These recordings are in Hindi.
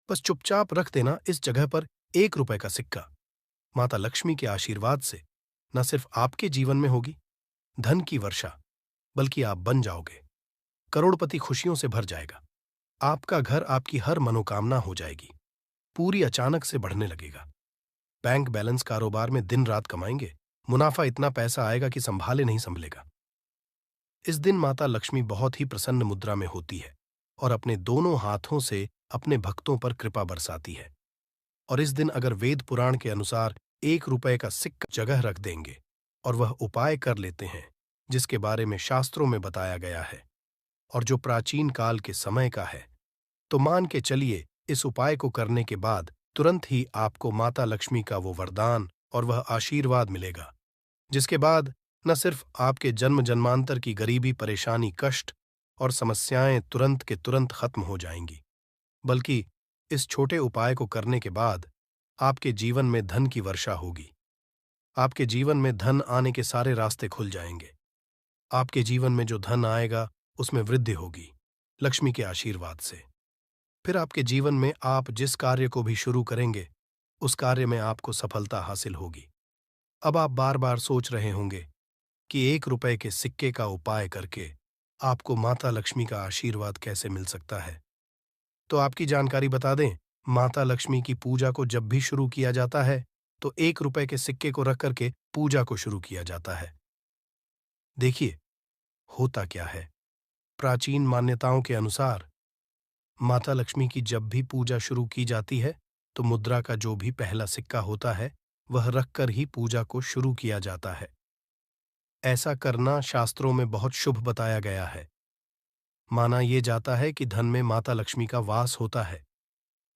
बस चुपचाप रख देना इस जगह पर 1 रुपए का सिक्का। माता लक्ष्मी के आशीर्वाद से न सिर्फ आपके जीवन में होगी धन की वर्षा, बल्कि आप बन जाओगे करोड़पति। खुशियों से भर जाएगा आपका घर, आपकी हर मनोकामना हो जाएगी पूरी, अचानक से बढ़ने लगेगा। बैंक बैलेंस, कारोबार में दिन रात कमाएंगे, मुनाफा इतना पैसा आएगा कि संभाले नहीं संभलेगा। इस दिन माता लक्ष्मी बहुत ही प्रसन्न मुद्रा में होती है और अपने दोनों हाथों से अपने भक्तों पर कृपा बरसाती है। और इस दिन अगर वेद पुराण के अनुसार 1 रुपए का सिक्का जगह रख देंगे और वह उपाय कर लेते हैं जिसके बारे में शास्त्रों में बताया गया है और जो प्राचीन काल के समय का है, तो मान के चलिए इस उपाय को करने के बाद तुरंत ही आपको माता लक्ष्मी का वो वरदान और वह आशीर्वाद मिलेगा, जिसके बाद न सिर्फ आपके जन्म जन्मांतर की गरीबी, परेशानी, कष्ट और समस्याएं तुरंत के तुरंत खत्म हो जाएंगी, बल्कि इस छोटे उपाय को करने के बाद आपके जीवन में धन की वर्षा होगी। आपके जीवन में धन आने के सारे रास्ते खुल जाएंगे। आपके जीवन में जो धन आएगा उसमें वृद्धि होगी लक्ष्मी के आशीर्वाद से। फिर आपके जीवन में आप जिस कार्य को भी शुरू करेंगे उस कार्य में आपको सफलता हासिल होगी। अब आप बार बार सोच रहे होंगे कि 1 रुपए के सिक्के का उपाय करके आपको माता लक्ष्मी का आशीर्वाद कैसे मिल सकता है। तो आपकी जानकारी बता दें, माता लक्ष्मी की पूजा को जब भी शुरू किया जाता है तो 1 रुपए के सिक्के को रख करके पूजा को शुरू किया जाता है। देखिए होता क्या है, प्राचीन मान्यताओं के अनुसार माता लक्ष्मी की जब भी पूजा शुरू की जाती है तो मुद्रा का जो भी पहला सिक्का होता है वह रखकर ही पूजा को शुरू किया जाता है। ऐसा करना शास्त्रों में बहुत शुभ बताया गया है। माना यह जाता है कि धन में माता लक्ष्मी का वास होता है,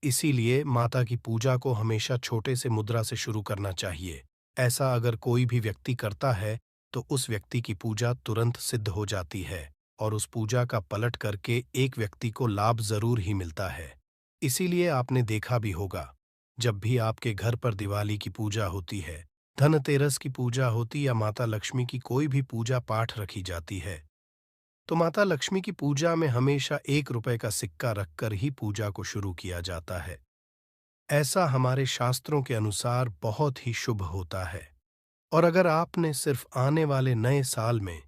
इसीलिए माता की पूजा को हमेशा छोटे से मुद्रा से शुरू करना चाहिए। ऐसा अगर कोई भी व्यक्ति करता है तो उस व्यक्ति की पूजा तुरंत सिद्ध हो जाती है और उस पूजा का पलट करके एक व्यक्ति को लाभ जरूर ही मिलता है। इसीलिए आपने देखा भी होगा, जब भी आपके घर पर दिवाली की पूजा होती है, धनतेरस की पूजा होती या माता लक्ष्मी की कोई भी पूजा पाठ रखी जाती है, तो माता लक्ष्मी की पूजा में हमेशा 1 रुपए का सिक्का रखकर ही पूजा को शुरू किया जाता है। ऐसा हमारे शास्त्रों के अनुसार बहुत ही शुभ होता है। और अगर आपने सिर्फ आने वाले नए साल में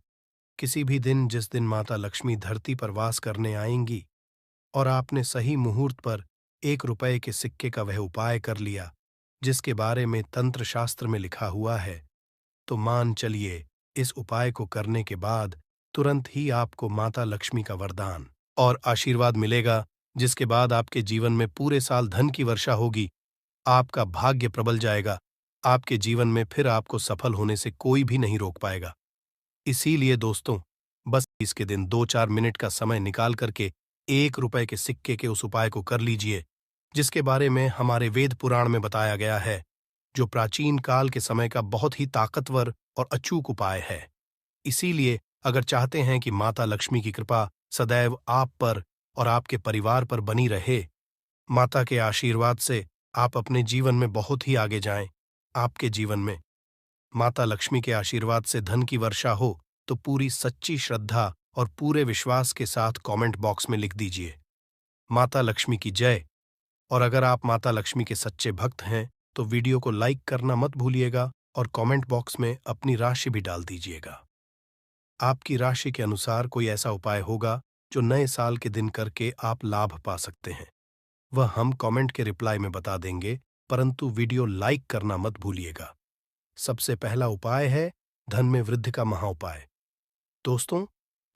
किसी भी दिन, जिस दिन माता लक्ष्मी धरती पर वास करने आएंगी, और आपने सही मुहूर्त पर 1 रुपए के सिक्के का वह उपाय कर लिया जिसके बारे में तंत्र शास्त्र में लिखा हुआ है, तो मान चलिए इस उपाय को करने के बाद तुरंत ही आपको माता लक्ष्मी का वरदान और आशीर्वाद मिलेगा, जिसके बाद आपके जीवन में पूरे साल धन की वर्षा होगी। आपका भाग्य प्रबल जाएगा। आपके जीवन में फिर आपको सफल होने से कोई भी नहीं रोक पाएगा। इसीलिए दोस्तों, बस इसके दिन 2-4 मिनट का समय निकाल करके 1 रुपए के सिक्के के उस उपाय को कर लीजिए जिसके बारे में हमारे वेद पुराण में बताया गया है, जो प्राचीन काल के समय का बहुत ही ताकतवर और अचूक उपाय है। इसीलिए अगर चाहते हैं कि माता लक्ष्मी की कृपा सदैव आप पर और आपके परिवार पर बनी रहे, माता के आशीर्वाद से आप अपने जीवन में बहुत ही आगे जाएं, आपके जीवन में माता लक्ष्मी के आशीर्वाद से धन की वर्षा हो, तो पूरी सच्ची श्रद्धा और पूरे विश्वास के साथ कमेंट बॉक्स में लिख दीजिए, माता लक्ष्मी की जय। और अगर आप माता लक्ष्मी के सच्चे भक्त हैं तो वीडियो को लाइक करना मत भूलिएगा और कमेंट बॉक्स में अपनी राशि भी डाल दीजिएगा। आपकी राशि के अनुसार कोई ऐसा उपाय होगा जो नए साल के दिन करके आप लाभ पा सकते हैं, वह हम कमेंट के रिप्लाई में बता देंगे, परंतु वीडियो लाइक करना मत भूलिएगा। सबसे पहला उपाय है धन में वृद्धि का महाउपाय। दोस्तों,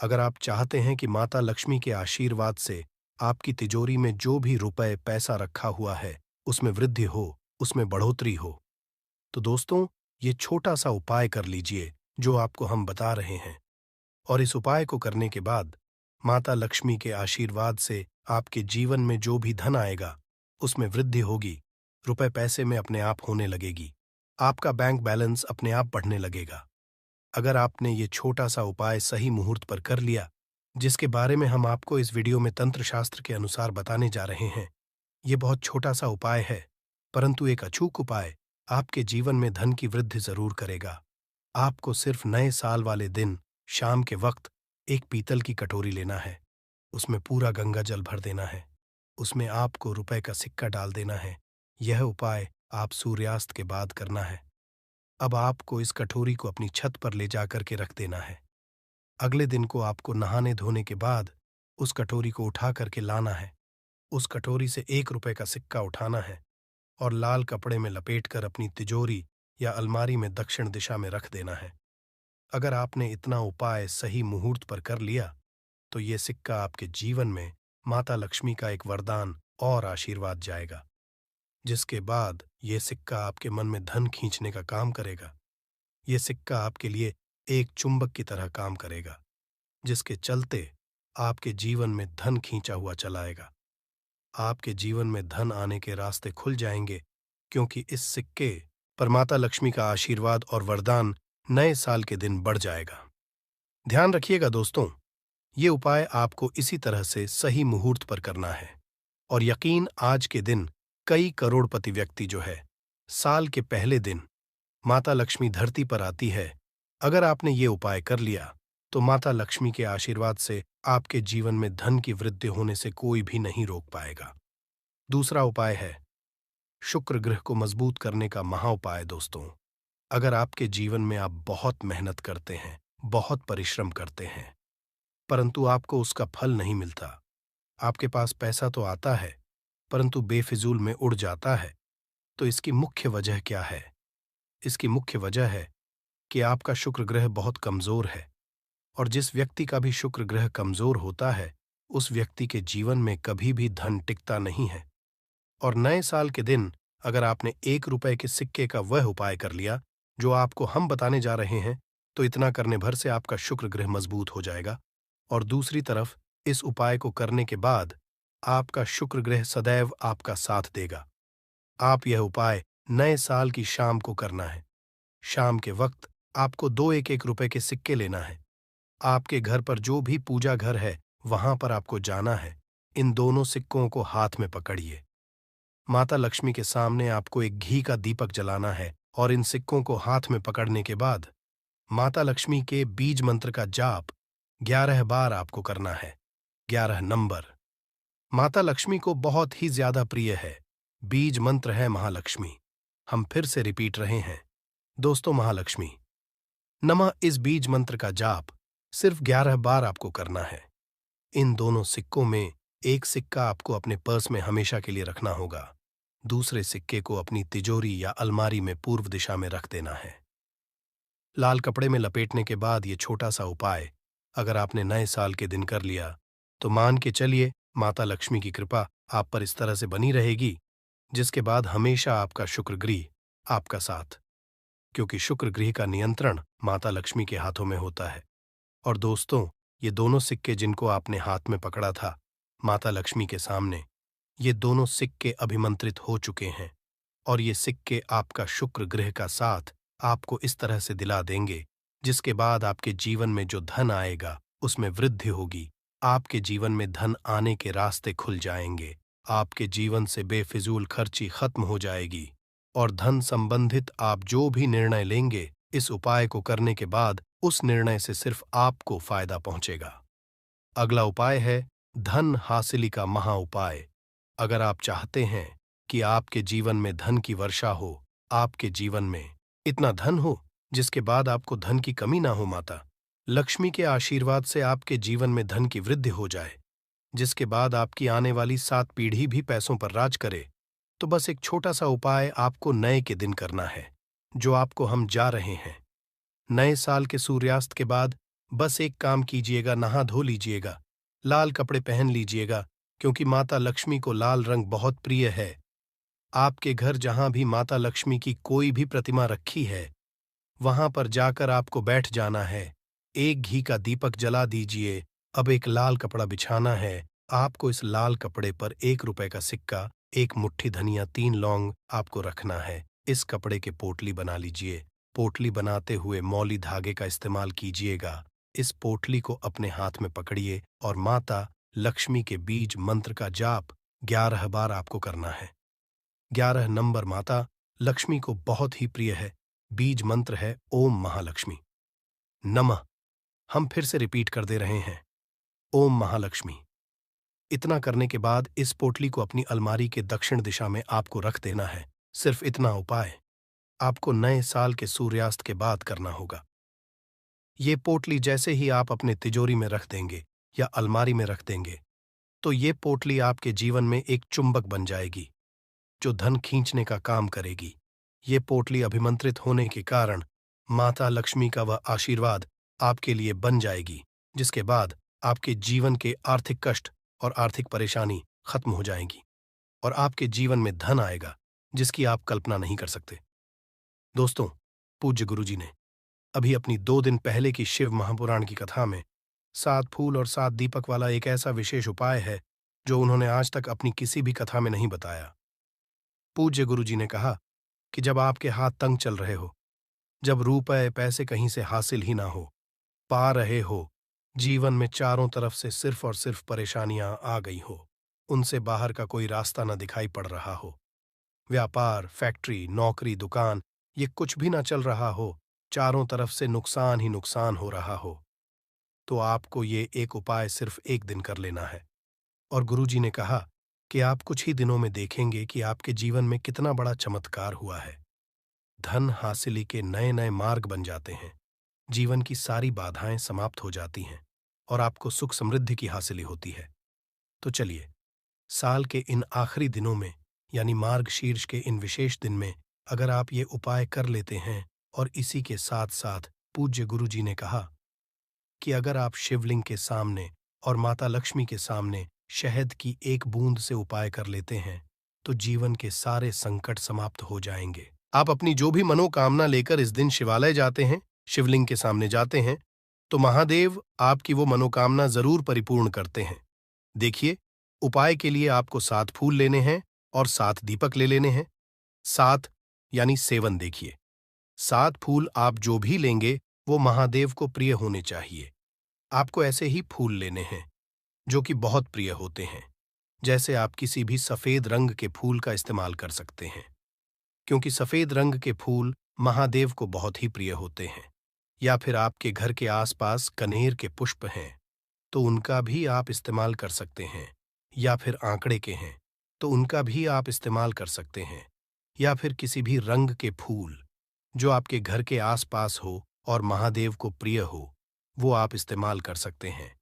अगर आप चाहते हैं कि माता लक्ष्मी के आशीर्वाद से आपकी तिजोरी में जो भी रुपए पैसा रखा हुआ है उसमें वृद्धि हो, उसमें बढ़ोतरी हो, तो दोस्तों ये छोटा सा उपाय कर लीजिए जो आपको हम बता रहे हैं। और इस उपाय को करने के बाद माता लक्ष्मी के आशीर्वाद से आपके जीवन में जो भी धन आएगा उसमें वृद्धि होगी, रुपए पैसे में अपने आप होने लगेगी, आपका बैंक बैलेंस अपने आप बढ़ने लगेगा। अगर आपने ये छोटा सा उपाय सही मुहूर्त पर कर लिया, जिसके बारे में हम आपको इस वीडियो में तंत्र शास्त्र के अनुसार बताने जा रहे हैं, ये बहुत छोटा सा उपाय है, परंतु एक अचूक उपाय आपके जीवन में धन की वृद्धि जरूर करेगा। आपको सिर्फ नए साल वाले दिन शाम के वक्त एक पीतल की कटोरी लेना है, उसमें पूरा गंगा जल भर देना है उसमें आपको रुपए का सिक्का डाल देना है। यह उपाय आप सूर्यास्त के बाद करना है। अब आपको इस कटोरी को अपनी छत पर ले जाकर के रख देना है। अगले दिन को आपको नहाने धोने के बाद उस कटोरी को उठा करके लाना है। उस कटोरी से 1 रुपए का सिक्का उठाना है और लाल कपड़े में लपेटकर अपनी तिजोरी या अलमारी में दक्षिण दिशा में रख देना है। अगर आपने इतना उपाय सही मुहूर्त पर कर लिया तो ये सिक्का आपके जीवन में माता लक्ष्मी का एक वरदान और आशीर्वाद जाएगा, जिसके बाद ये सिक्का आपके मन में धन खींचने का काम करेगा। ये सिक्का आपके लिए एक चुंबक की तरह काम करेगा, जिसके चलते आपके जीवन में धन खींचा हुआ चला आएगा। आपके जीवन में धन आने के रास्ते खुल जाएंगे, क्योंकि इस सिक्के पर माता लक्ष्मी का आशीर्वाद और वरदान नए साल के दिन बढ़ जाएगा। ध्यान रखिएगा दोस्तों, ये उपाय आपको इसी तरह से सही मुहूर्त पर करना है। और यकीन, आज के दिन कई करोड़पति व्यक्ति जो है, साल के पहले दिन माता लक्ष्मी धरती पर आती है। अगर आपने ये उपाय कर लिया तो माता लक्ष्मी के आशीर्वाद से आपके जीवन में धन की वृद्धि होने से कोई भी नहीं रोक पाएगा। दूसरा उपाय है शुक्र ग्रह को मजबूत करने का महाउपाय। दोस्तों, अगर आपके जीवन में आप बहुत मेहनत करते हैं, बहुत परिश्रम करते हैं, परंतु आपको उसका फल नहीं मिलता, आपके पास पैसा तो आता है परंतु बेफिजूल में उड़ जाता है, तो इसकी मुख्य वजह क्या है? इसकी मुख्य वजह है कि आपका शुक्र ग्रह बहुत कमजोर है। और जिस व्यक्ति का भी शुक्र ग्रह कमजोर होता है, उस व्यक्ति के जीवन में कभी भी धन टिकता नहीं है। और नए साल के दिन अगर आपने 1 रुपए के सिक्के का वह उपाय कर लिया जो आपको हम बताने जा रहे हैं, तो इतना करने भर से आपका शुक्र ग्रह मजबूत हो जाएगा। और दूसरी तरफ इस उपाय को करने के बाद आपका शुक्र ग्रह सदैव आपका साथ देगा। आप यह उपाय नए साल की शाम को करना है। शाम के वक्त आपको 2 1 रुपए के सिक्के लेना है। आपके घर पर जो भी पूजा घर है, वहां पर आपको जाना है। इन दोनों सिक्कों को हाथ में पकड़िए। माता लक्ष्मी के सामने आपको एक घी का दीपक जलाना है और इन सिक्कों को हाथ में पकड़ने के बाद माता लक्ष्मी के बीज मंत्र का जाप 11 बार आपको करना है। 11 नंबर माता लक्ष्मी को बहुत ही ज्यादा प्रिय है। बीज मंत्र है महालक्ष्मी। हम फिर से रिपीट रहे हैं दोस्तों, महालक्ष्मी नमः। इस बीज मंत्र का जाप सिर्फ 11 बार आपको करना है। इन दोनों सिक्कों में एक सिक्का आपको अपने पर्स में हमेशा के लिए रखना होगा, दूसरे सिक्के को अपनी तिजोरी या अलमारी में पूर्व दिशा में रख देना है। लाल कपड़े में लपेटने के बाद ये छोटा सा उपाय अगर आपने नए साल के दिन कर लिया तो मान के चलिए माता लक्ष्मी की कृपा आप पर इस तरह से बनी रहेगी, जिसके बाद हमेशा आपका शुक्र ग्रह आपका साथ, क्योंकि शुक्र ग्रह का नियंत्रण माता लक्ष्मी के हाथों में होता है। और दोस्तों, ये दोनों सिक्के जिनको आपने हाथ में पकड़ा था माता लक्ष्मी के सामने, ये दोनों सिक्के अभिमंत्रित हो चुके हैं। और ये सिक्के आपका शुक्र ग्रह का साथ आपको इस तरह से दिला देंगे, जिसके बाद आपके जीवन में जो धन आएगा उसमें वृद्धि होगी। आपके जीवन में धन आने के रास्ते खुल जाएंगे। आपके जीवन से बेफिजूल खर्ची खत्म हो जाएगी और धन संबंधित आप जो भी निर्णय लेंगे, इस उपाय को करने के बाद उस निर्णय से सिर्फ आपको फायदा पहुंचेगा। अगला उपाय है धन हासिली का महा उपाय। अगर आप चाहते हैं कि आपके जीवन में धन की वर्षा हो, आपके जीवन में इतना धन हो जिसके बाद आपको धन की कमी ना हो, माता लक्ष्मी के आशीर्वाद से आपके जीवन में धन की वृद्धि हो जाए, जिसके बाद आपकी आने वाली 7 पीढ़ी भी पैसों पर राज करे, तो बस एक छोटा सा उपाय आपको नए के दिन करना है, जो आपको हम जा रहे हैं। नए साल के सूर्यास्त के बाद बस एक काम कीजिएगा, नहा धो लीजिएगा, लाल कपड़े पहन लीजिएगा, क्योंकि माता लक्ष्मी को लाल रंग बहुत प्रिय है। आपके घर जहां भी माता लक्ष्मी की कोई भी प्रतिमा रखी है, वहां पर जाकर आपको बैठ जाना है। एक घी का दीपक जला दीजिए। अब एक लाल कपड़ा बिछाना है। आपको इस लाल कपड़े पर 1 रुपए का सिक्का, एक मुट्ठी धनिया, 3 लौंग आपको रखना है। इस कपड़े के पोटली बना लीजिए। पोटली बनाते हुए मौली धागे का इस्तेमाल कीजिएगा। इस पोटली को अपने हाथ में पकड़िए और माता लक्ष्मी के बीज मंत्र का जाप 11 बार आपको करना है। 11 नंबर माता लक्ष्मी को बहुत ही प्रिय है। बीज मंत्र है ओम महालक्ष्मी नमः। हम फिर से रिपीट कर दे रहे हैं, ओम महालक्ष्मी इतना करने के बाद इस पोटली को अपनी अलमारी के दक्षिण दिशा में आपको रख देना है। सिर्फ इतना उपाय आपको नए साल के सूर्यास्त के बाद करना होगा। ये पोटली जैसे ही आप अपने तिजोरी में रख देंगे या अलमारी में रख देंगे, तो ये पोटली आपके जीवन में एक चुंबक बन जाएगी जो धन खींचने का काम करेगी। ये पोटली अभिमंत्रित होने के कारण माता लक्ष्मी का वह आशीर्वाद आपके लिए बन जाएगी, जिसके बाद आपके जीवन के आर्थिक कष्ट और आर्थिक परेशानी खत्म हो जाएंगी और आपके जीवन में धन आएगा जिसकी आप कल्पना नहीं कर सकते। दोस्तों, पूज्य गुरुजी ने अभी अपनी 2 दिन पहले की शिव महापुराण की कथा में 7 फूल और 7 दीपक वाला एक ऐसा विशेष उपाय है जो उन्होंने आज तक अपनी किसी भी कथा में नहीं बताया। पूज्य गुरुजी ने कहा कि जब आपके हाथ तंग चल रहे हो, जब रुपए पैसे कहीं से हासिल ही ना हो पा रहे हो, जीवन में चारों तरफ से सिर्फ और सिर्फ परेशानियां आ गई हो, उनसे बाहर का कोई रास्ता न दिखाई पड़ रहा हो, व्यापार, फैक्ट्री, नौकरी, दुकान, ये कुछ भी ना चल रहा हो, चारों तरफ से नुकसान ही नुकसान हो रहा हो, तो आपको ये एक उपाय सिर्फ एक दिन कर लेना है। और गुरुजी ने कहा कि आप कुछ ही दिनों में देखेंगे कि आपके जीवन में कितना बड़ा चमत्कार हुआ है। धन हासिली के नए नए मार्ग बन जाते हैं, जीवन की सारी बाधाएं समाप्त हो जाती हैं और आपको सुख समृद्धि की हासिली होती है। तो चलिए, साल के इन आखिरी दिनों में यानी मार्गशीर्ष के इन विशेष दिन में अगर आप ये उपाय कर लेते हैं, और इसी के साथ साथ पूज्य गुरुजी ने कहा कि अगर आप शिवलिंग के सामने और माता लक्ष्मी के सामने शहद की एक बूंद से उपाय कर लेते हैं, तो जीवन के सारे संकट समाप्त हो जाएंगे। आप अपनी जो भी मनोकामना लेकर इस दिन शिवालय जाते हैं, शिवलिंग के सामने जाते हैं, तो महादेव आपकी वो मनोकामना जरूर परिपूर्ण करते हैं। देखिए, उपाय के लिए आपको 7 फूल लेने हैं और 7 दीपक ले लेने हैं। 7 यानी 7 देखिए। 7 फूल आप जो भी लेंगे वो महादेव को प्रिय होने चाहिए। आपको ऐसे ही फूल लेने हैं जो कि बहुत प्रिय होते हैं। जैसे आप किसी भी सफेद रंग के फूल का इस्तेमाल कर सकते हैं, क्योंकि सफेद रंग के फूल महादेव को बहुत ही प्रिय होते हैं। या फिर आपके घर के आसपास कनेर के पुष्प हैं तो उनका भी आप इस्तेमाल कर सकते हैं। या फिर आंकड़े के हैं तो उनका भी आप इस्तेमाल कर सकते हैं। या फिर किसी भी रंग के फूल जो आपके घर के आसपास हो और महादेव को प्रिय हो, वो आप इस्तेमाल कर सकते हैं।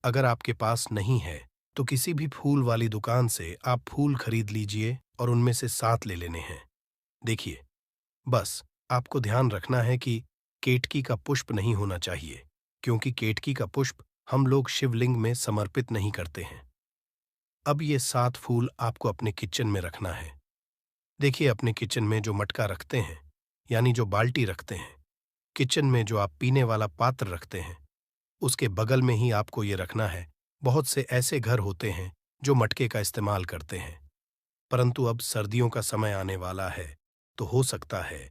अगर आपके पास नहीं है तो किसी भी फूल वाली दुकान से आप फूल खरीद लीजिए और उनमें से 7 ले लेने हैं। देखिए, बस आपको ध्यान रखना है कि केतकी का पुष्प नहीं होना चाहिए, क्योंकि केतकी का पुष्प हम लोग शिवलिंग में समर्पित नहीं करते हैं। अब ये 7 फूल आपको अपने किचन में रखना है। देखिए, अपने किचन में जो मटका रखते हैं यानी जो बाल्टी रखते हैं, किचन में जो आप पीने वाला पात्र रखते हैं, उसके बगल में ही आपको ये रखना है। बहुत से ऐसे घर होते हैं जो मटके का इस्तेमाल करते हैं, परंतु अब सर्दियों का समय आने वाला है, तो हो सकता है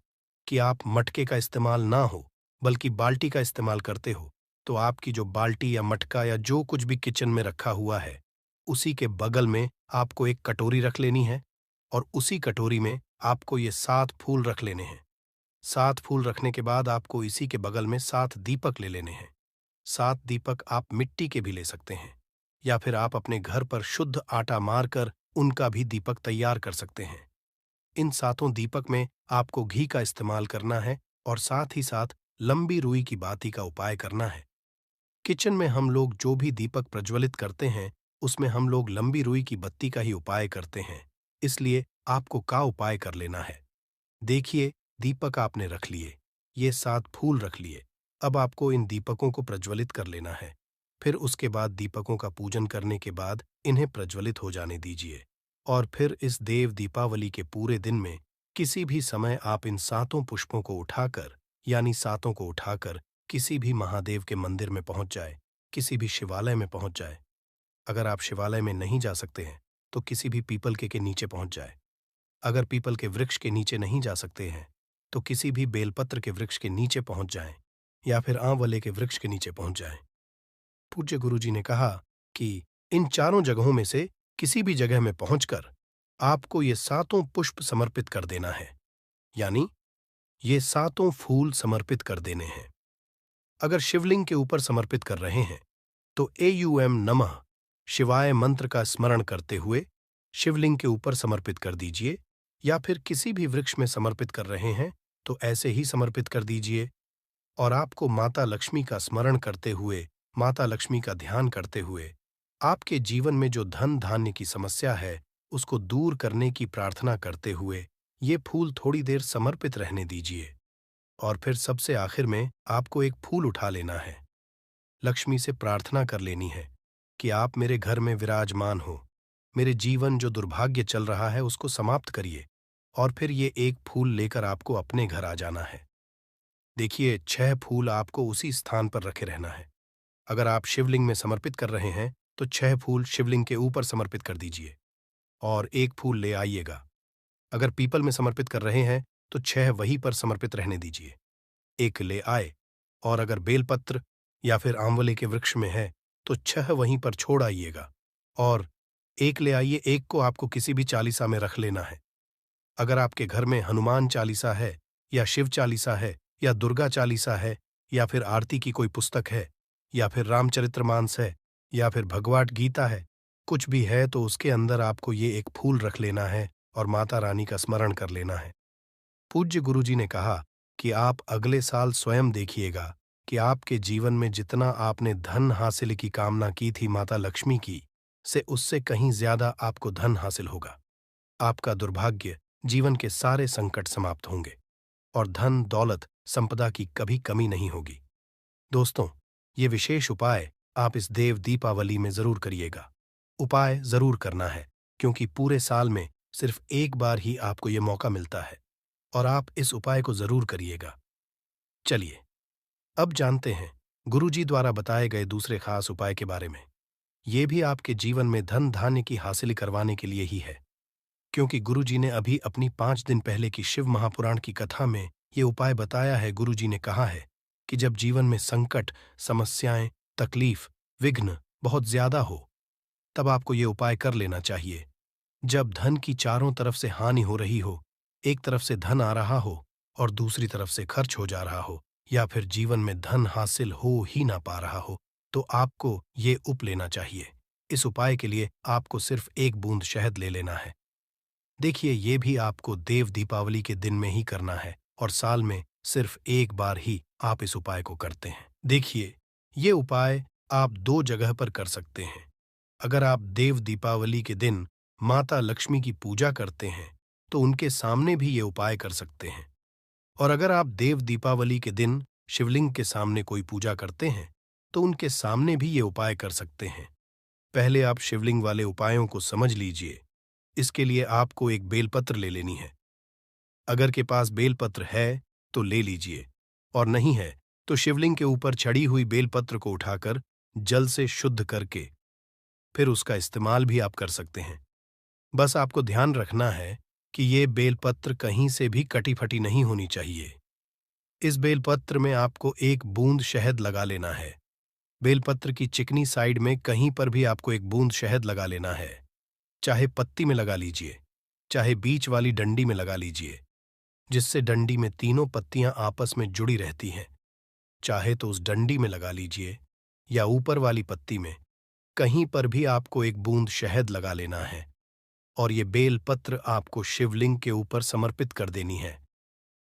कि आप मटके का इस्तेमाल ना हो बल्कि बाल्टी का इस्तेमाल करते हो। तो आपकी जो बाल्टी या मटका या जो कुछ भी किचन में रखा हुआ है, उसी के बगल में आपको एक कटोरी रख लेनी है और उसी कटोरी में आपको ये 7 फूल रख लेने हैं। 7 फूल रखने के बाद आपको इसी के बगल में 7 दीपक ले लेने हैं। 7 दीपक आप मिट्टी के भी ले सकते हैं, या फिर आप अपने घर पर शुद्ध आटा मारकर उनका भी दीपक तैयार कर सकते हैं। इन 7 दीपक में आपको घी का इस्तेमाल करना है और साथ ही साथ लंबी रुई की बाती का उपाय करना है। किचन में हम लोग जो भी दीपक प्रज्वलित करते हैं, उसमें हम लोग लंबी रुई की बत्ती का ही उपाय करते हैं, इसलिए आपको का उपाय कर लेना है। देखिए, दीपक आपने रख लिए, ये 7 फूल रख लिए। अब आपको इन दीपकों को प्रज्वलित कर लेना है। फिर उसके बाद दीपकों का पूजन करने के बाद इन्हें प्रज्वलित हो जाने दीजिए। और फिर इस देव दीपावली के पूरे दिन में किसी भी समय आप इन 7 पुष्पों को उठाकर यानी 7 को उठाकर किसी भी महादेव के मंदिर में पहुंच जाए, किसी भी शिवालय में पहुंच जाए। अगर आप शिवालय में नहीं जा सकते हैं तो किसी भी पीपल के नीचे पहुंच जाए। अगर पीपल के वृक्ष के नीचे नहीं जा सकते हैं तो किसी भी बेलपत्र के वृक्ष के नीचे पहुंच जाएं, या फिर आंवले के वृक्ष के नीचे पहुंच जाएं। पूज्य गुरुजी ने कहा कि इन चारों जगहों में से किसी भी जगह में पहुंचकर आपको ये 7 पुष्प समर्पित कर देना है, यानी ये 7 फूल समर्पित कर देने हैं। अगर शिवलिंग के ऊपर समर्पित कर रहे हैं तो एयूएम नमः शिवाय मंत्र का स्मरण करते हुए शिवलिंग के ऊपर समर्पित कर दीजिए, या फिर किसी भी वृक्ष में समर्पित कर रहे हैं तो ऐसे ही समर्पित कर दीजिए। और आपको माता लक्ष्मी का स्मरण करते हुए, माता लक्ष्मी का ध्यान करते हुए, आपके जीवन में जो धन धान्य की समस्या है उसको दूर करने की प्रार्थना करते हुए ये फूल थोड़ी देर समर्पित रहने दीजिए। और फिर सबसे आखिर में आपको एक फूल उठा लेना है, लक्ष्मी से प्रार्थना कर लेनी है कि आप मेरे घर में विराजमान हो, मेरे जीवन जो दुर्भाग्य चल रहा है उसको समाप्त करिए। और फिर ये एक फूल लेकर आपको अपने घर आ जाना है। देखिए, 6 फूल आपको उसी स्थान पर रखे रहना है। अगर आप शिवलिंग में समर्पित कर रहे हैं तो 6 फूल शिवलिंग के ऊपर समर्पित कर दीजिए और एक फूल ले आइएगा। अगर पीपल में समर्पित कर रहे हैं तो 6 वहीं पर समर्पित रहने दीजिए, एक ले आए। और अगर बेलपत्र या फिर आंवले के वृक्ष में है तो 6 वहीं पर छोड़ आइएगा और एक ले आइए। एक को आपको किसी भी चालीसा में रख लेना है। अगर आपके घर में हनुमान चालीसा है या शिव चालीसा है या दुर्गा चालीसा है या फिर आरती की कोई पुस्तक है या फिर रामचरितमानस है या फिर भगवद गीता है, कुछ भी है तो उसके अंदर आपको ये एक फूल रख लेना है और माता रानी का स्मरण कर लेना है। पूज्य गुरुजी ने कहा कि आप अगले साल स्वयं देखिएगा कि आपके जीवन में जितना आपने धन हासिल की कामना की थी माता लक्ष्मी की से उससे कहीं ज्यादा आपको धन हासिल होगा। आपका दुर्भाग्य, जीवन के सारे संकट समाप्त होंगे और धन दौलत संपदा की कभी कमी नहीं होगी। दोस्तों, ये विशेष उपाय आप इस देव दीपावली में जरूर करिएगा। उपाय जरूर करना है क्योंकि पूरे साल में सिर्फ एक बार ही आपको ये मौका मिलता है और आप इस उपाय को जरूर करिएगा। चलिए, अब जानते हैं गुरुजी द्वारा बताए गए दूसरे खास उपाय के बारे में। ये भी आपके जीवन में धन धान्य की हासिल करवाने के लिए ही है, क्योंकि गुरुजी ने अभी अपनी 5 दिन पहले की शिव महापुराण की कथा में ये उपाय बताया है। गुरुजी ने कहा है कि जब जीवन में संकट, समस्याएं, तकलीफ, विघ्न बहुत ज्यादा हो, तब आपको ये उपाय कर लेना चाहिए। जब धन की चारों तरफ से हानि हो रही हो, एक तरफ से धन आ रहा हो और दूसरी तरफ से खर्च हो जा रहा हो, या फिर जीवन में धन हासिल हो ही ना पा रहा हो, तो आपको ये उप लेना चाहिए। इस उपाय के लिए आपको सिर्फ 1 बूंद शहद ले लेना है। देखिए, ये भी आपको देव दीपावली के दिन में ही करना है और साल में सिर्फ एक बार ही आप इस उपाय को करते हैं। देखिए, ये उपाय आप 2 जगह पर कर सकते हैं। अगर आप देव दीपावली के दिन माता लक्ष्मी की पूजा करते हैं तो उनके सामने भी ये उपाय कर सकते हैं। और अगर आप देव दीपावली के दिन शिवलिंग के सामने कोई पूजा करते हैं तो उनके सामने भी ये उपाय कर सकते हैं। पहले आप शिवलिंग वाले उपायों को समझ लीजिए। इसके लिए आपको एक बेलपत्र ले लेनी है। अगर के पास बेलपत्र है तो ले लीजिए, और नहीं है तो शिवलिंग के ऊपर चढ़ी हुई बेलपत्र को उठाकर जल से शुद्ध करके फिर उसका इस्तेमाल भी आप कर सकते हैं। बस आपको ध्यान रखना है कि ये बेलपत्र कहीं से भी कटी फटी नहीं होनी चाहिए। इस बेलपत्र में आपको 1 बूंद शहद लगा लेना है। बेलपत्र की चिकनी साइड में कहीं पर भी आपको 1 बूंद शहद लगा लेना है। चाहे पत्ती में लगा लीजिए, चाहे बीच वाली डंडी में लगा लीजिए, जिससे डंडी में तीनों पत्तियां आपस में जुड़ी रहती हैं। चाहे तो उस डंडी में लगा लीजिए या ऊपर वाली पत्ती में, कहीं पर भी आपको 1 बूंद शहद लगा लेना है और ये बेलपत्र आपको शिवलिंग के ऊपर समर्पित कर देनी है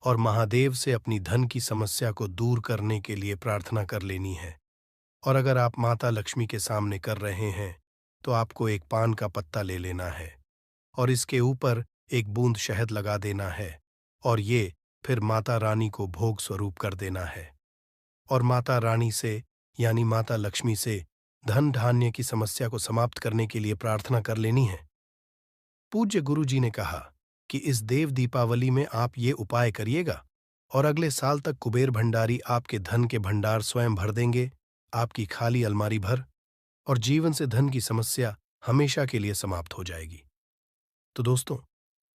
और महादेव से अपनी धन की समस्या को दूर करने के लिए प्रार्थना कर लेनी है। और अगर आप माता लक्ष्मी के सामने कर रहे हैं तो आपको 1 पान का पत्ता ले लेना है और इसके ऊपर 1 बूंद शहद लगा देना है और ये फिर माता रानी को भोग स्वरूप कर देना है और माता रानी से यानी माता लक्ष्मी से धन धान्य की समस्या को समाप्त करने के लिए प्रार्थना कर लेनी है। पूज्य गुरुजी ने कहा कि इस देव दीपावली में आप ये उपाय करिएगा और अगले साल तक कुबेर भंडारी आपके धन के भंडार स्वयं भर देंगे, आपकी खाली अलमारी भर, और जीवन से धन की समस्या हमेशा के लिए समाप्त हो जाएगी। तो दोस्तों,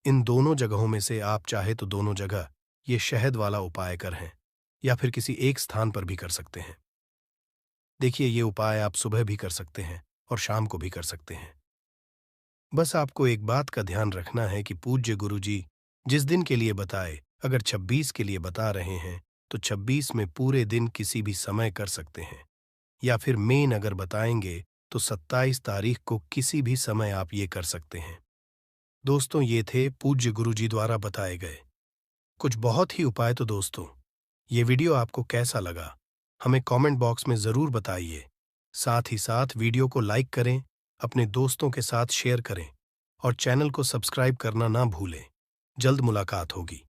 इन दोनों जगहों में से आप चाहे तो दोनों जगह ये शहद वाला उपाय करें या फिर किसी एक स्थान पर भी कर सकते हैं। देखिए, ये उपाय आप सुबह भी कर सकते हैं और शाम को भी कर सकते हैं। बस आपको एक बात का ध्यान रखना है कि पूज्य गुरुजी जिस दिन के लिए बताए, अगर 26 के लिए बता रहे हैं तो 26 में पूरे दिन किसी भी समय कर सकते हैं, या फिर मेन अगर बताएंगे तो 27 तारीख को किसी भी समय आप ये कर सकते हैं। दोस्तों, ये थे पूज्य गुरुजी द्वारा बताए गए कुछ बहुत ही उपाय। तो दोस्तों, ये वीडियो आपको कैसा लगा, हमें कमेंट बॉक्स में ज़रूर बताइए। साथ ही साथ वीडियो को लाइक करें, अपने दोस्तों के साथ शेयर करें और चैनल को सब्सक्राइब करना ना भूलें। जल्द मुलाकात होगी।